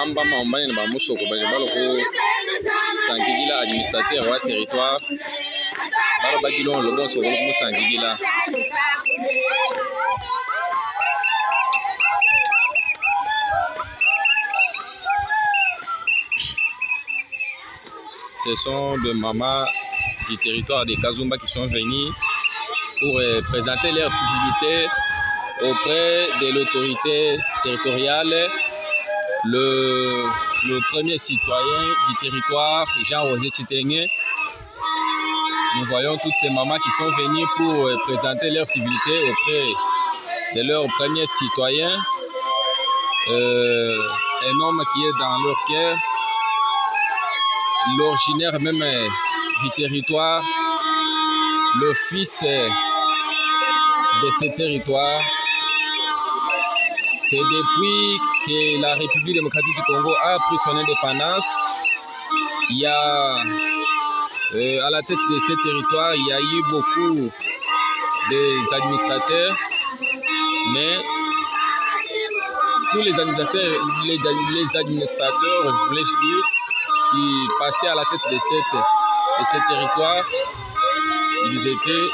amba maombani na bamusoko baje baloko sangigila administrateur wa territoire balo bagilon lobo soko ko sangigila. Ce sont des mamans du territoire de Kazumba qui sont venus pour présenter leur civilité auprès de l'autorité territoriale. Le premier citoyen du territoire, Jean-Roger Chitengue. Nous voyons toutes ces mamans qui sont venues pour présenter leur civilité auprès de leur premier citoyen, un homme qui est dans leur cœur, l'originaire même du territoire, le fils de ce territoire. C'est depuis que la République démocratique du Congo a pris son indépendance, il y a à la tête de ce territoire, il y a eu beaucoup d'administrateurs, mais tous les administrateurs, voulais-je dire, qui passaient à la tête de ce territoire, ils étaient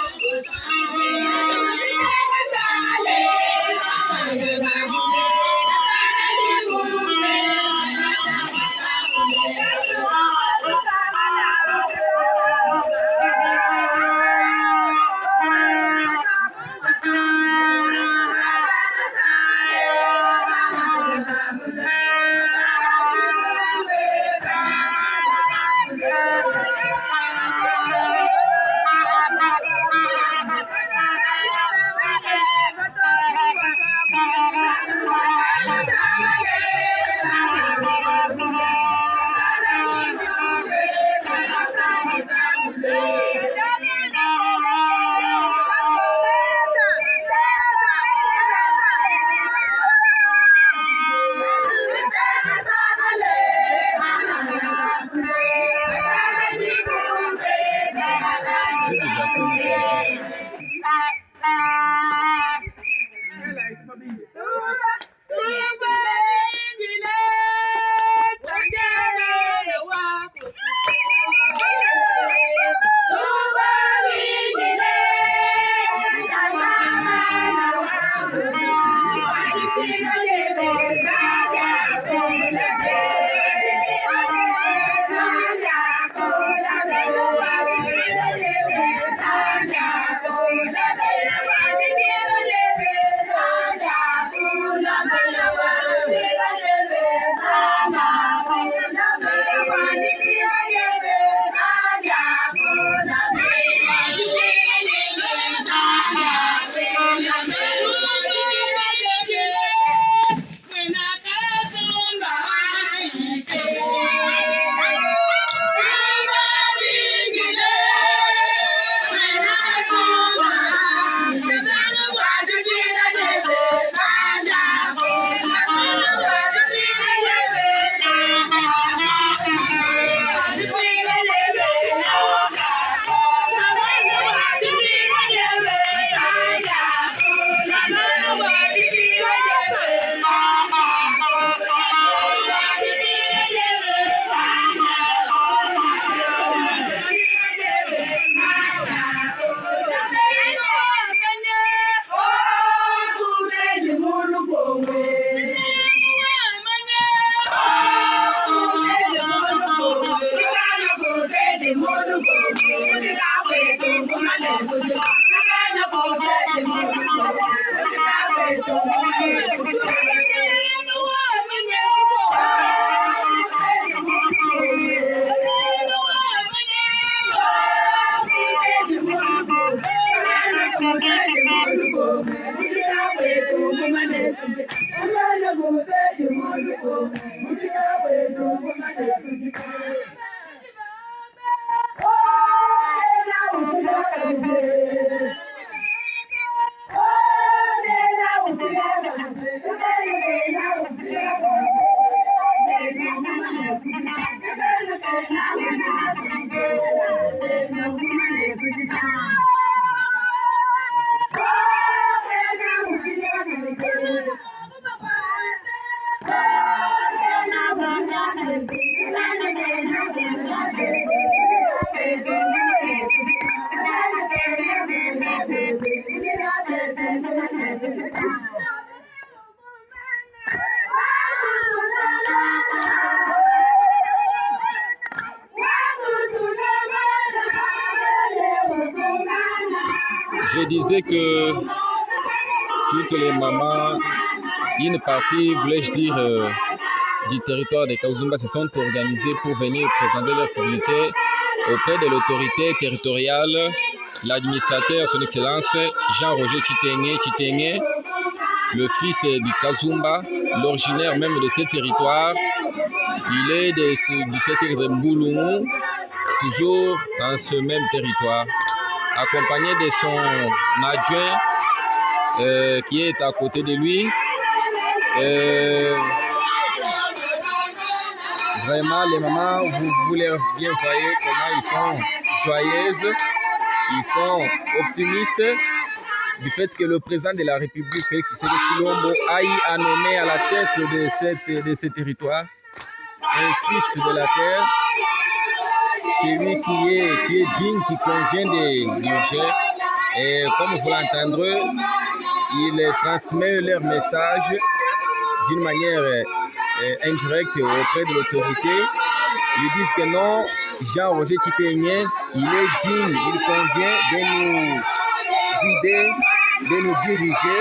Je disais que toutes les mamans, une partie, voulais-je dire, du territoire de Kazumba se sont organisées pour venir présenter leur civilité auprès de l'autorité territoriale, l'administrateur, son excellence Jean-Roger Chitenge, le fils du Kazumba, l'originaire même de ce territoire. Il est du secteur de Mboulou, toujours dans ce même territoire, accompagné de son adjoint qui est à côté de lui. Vraiment, les mamans, vous les bien voyez comment ils sont joyeuses, ils sont optimistes du fait que le président de la République, Félix Tshisekedi Tshilombo, a nommé à la tête de ce territoire un fils de la terre, celui qui est digne, qui convient de diriger. Et comme vous l'entendrez, il transmet leur message d'une manière indirecte auprès de l'autorité. Ils disent que non, Jean-Roger Chitenge, il est digne, il convient de nous guider, de nous diriger.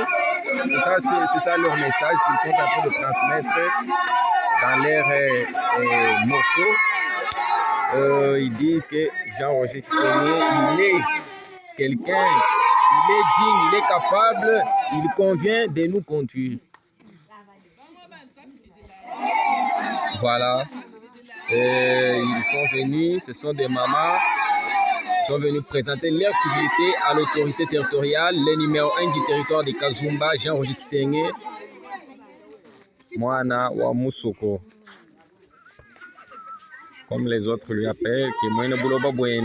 C'est ça leur message qu'ils sont en train de transmettre dans leurs morceaux. Ils disent que Jean-Roger Chitenge, il est quelqu'un, il est digne, il est capable, il convient de nous conduire. Voilà. Ils sont venus, ce sont des mamans, ils sont venus présenter leur civilité à l'autorité territoriale, le numéro 1 du territoire de Kazumba, Jean-Roger Chitenge, Mwana wa Musoko, comme les autres lui appellent, qui est Mwene Buloba Bwene.